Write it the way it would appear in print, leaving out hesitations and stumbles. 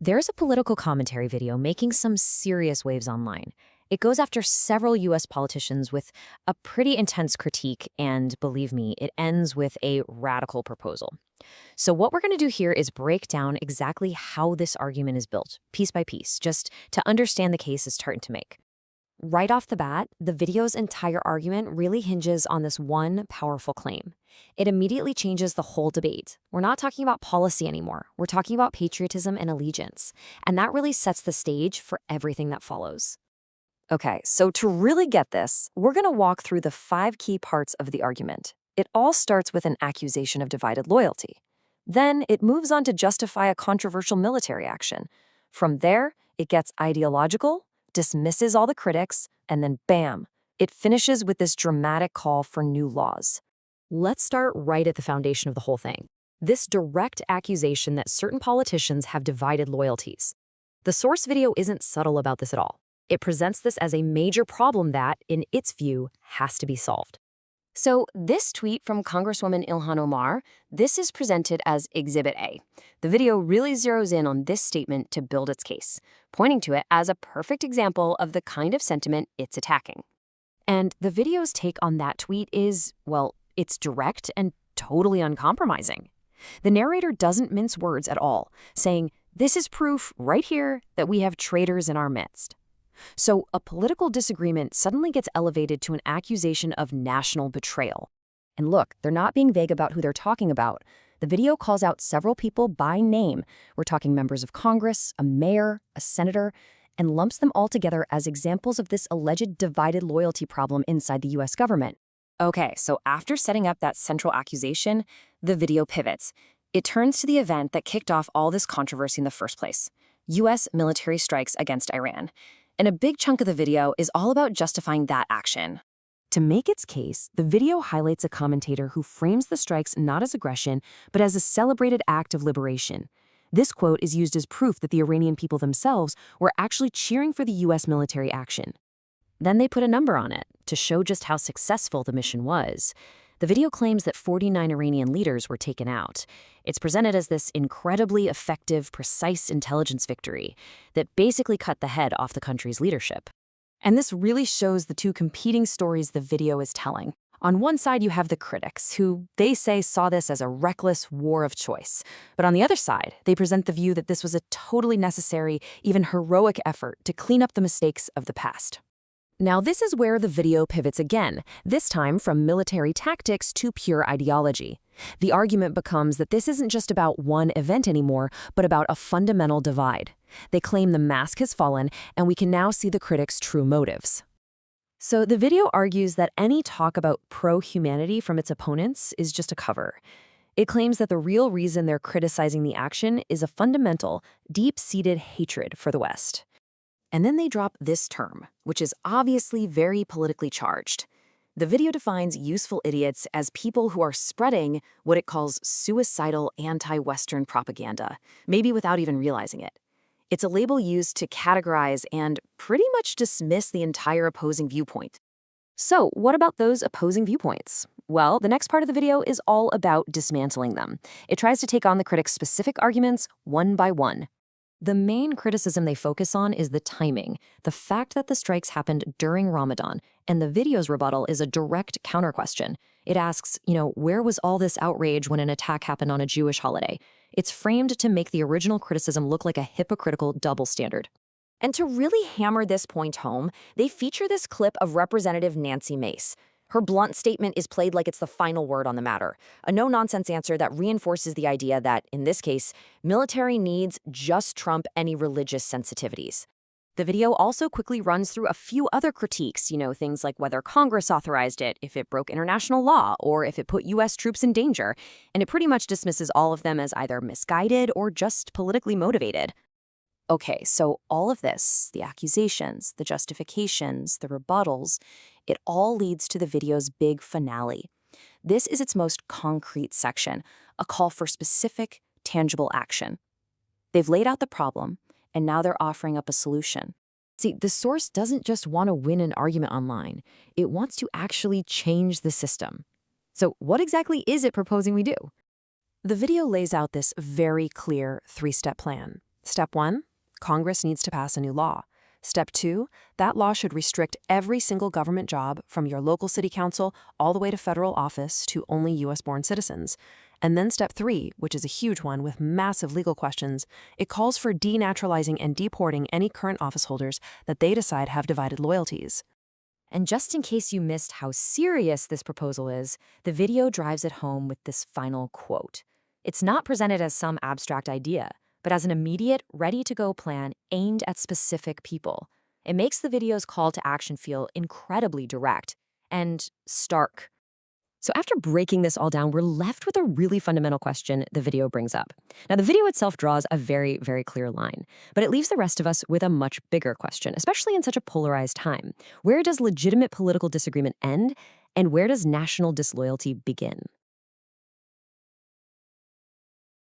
There's a political commentary video making some serious waves online. It goes after several US politicians with a pretty intense critique, and believe me, it ends with a radical proposal. So, what we're going to do here is break down exactly how this argument is built, piece by piece, just to understand the case it's starting to make. Right off the bat, the video's entire argument really hinges on this one powerful claim. It immediately changes the whole debate. We're not talking about policy anymore. We're talking about patriotism and allegiance. And that really sets the stage for everything that follows. Okay, so to really get this, we're going to walk through the 5 key parts of the argument. It all starts with an accusation of divided loyalty. Then it moves on to justify a controversial military action. From there, it gets ideological, dismisses all the critics, and then bam, it finishes with this dramatic call for new laws. Let's start right at the foundation of the whole thing. This direct accusation that certain politicians have divided loyalties. The source video isn't subtle about this at all. It presents this as a major problem that, in its view, has to be solved. So this tweet from Congresswoman Ilhan Omar, this is presented as Exhibit A. The video really zeroes in on this statement to build its case, pointing to it as a perfect example of the kind of sentiment it's attacking. And the video's take on that tweet is, well, it's direct and totally uncompromising. The narrator doesn't mince words at all, saying, "This is proof right here that we have traitors in our midst." So a political disagreement suddenly gets elevated to an accusation of national betrayal. And look, they're not being vague about who they're talking about. The video calls out several people by name. We're talking members of Congress, a mayor, a senator, and lumps them all together as examples of this alleged divided loyalty problem inside the US government. Okay, so after setting up that central accusation, the video pivots. It turns to the event that kicked off all this controversy in the first place: US military strikes against Iran. And a big chunk of the video is all about justifying that action. To make its case, the video highlights a commentator who frames the strikes not as aggression, but as a celebrated act of liberation. This quote is used as proof that the Iranian people themselves were actually cheering for the US military action. Then they put a number on it to show just how successful the mission was. The video claims that 49 Iranian leaders were taken out. It's presented as this incredibly effective, precise intelligence victory that basically cut the head off the country's leadership. And this really shows the two competing stories the video is telling. On one side, you have the critics, who they say saw this as a reckless war of choice. But on the other side, they present the view that this was a totally necessary, even heroic effort to clean up the mistakes of the past. Now, this is where the video pivots again, this time from military tactics to pure ideology. The argument becomes that this isn't just about one event anymore, but about a fundamental divide. They claim the mask has fallen, and we can now see the critics' true motives. So the video argues that any talk about pro-humanity from its opponents is just a cover. It claims that the real reason they're criticizing the action is a fundamental, deep-seated hatred for the West. And then they drop this term, which is obviously very politically charged. The video defines useful idiots as people who are spreading what it calls suicidal anti-Western propaganda, maybe without even realizing it. It's a label used to categorize and pretty much dismiss the entire opposing viewpoint. So what about those opposing viewpoints? Well, the next part of the video is all about dismantling them. It tries to take on the critics' specific arguments one by one. The main criticism they focus on is the timing, the fact that the strikes happened during Ramadan, and the video's rebuttal is a direct counter-question. It asks, where was all this outrage when an attack happened on a Jewish holiday? It's framed to make the original criticism look like a hypocritical double standard. And to really hammer this point home, they feature this clip of Representative Nancy Mace. Her blunt statement is played like it's the final word on the matter, a no-nonsense answer that reinforces the idea that, in this case, military needs just trump any religious sensitivities. The video also quickly runs through a few other critiques, things like whether Congress authorized it, if it broke international law, or if it put US troops in danger, and it pretty much dismisses all of them as either misguided or just politically motivated. Okay, so all of this, the accusations, the justifications, the rebuttals, it all leads to the video's big finale. This is its most concrete section, a call for specific, tangible action. They've laid out the problem, and now they're offering up a solution. See, the source doesn't just want to win an argument online. It wants to actually change the system. So what exactly is it proposing we do? The video lays out this very clear 3-step plan. Step 1, Congress needs to pass a new law. Step 2, that law should restrict every single government job from your local city council all the way to federal office to only U.S.-born citizens. And then step 3, which is a huge one with massive legal questions, it calls for denaturalizing and deporting any current office holders that they decide have divided loyalties. And just in case you missed how serious this proposal is, the video drives it home with this final quote. It's not presented as some abstract idea, but as an immediate, ready-to-go plan aimed at specific people. It makes the video's call to action feel incredibly direct and stark. So after breaking this all down, we're left with a really fundamental question the video brings up. Now, the video itself draws a very, very clear line, but it leaves the rest of us with a much bigger question, especially in such a polarized time. Where does legitimate political disagreement end, and where does national disloyalty begin?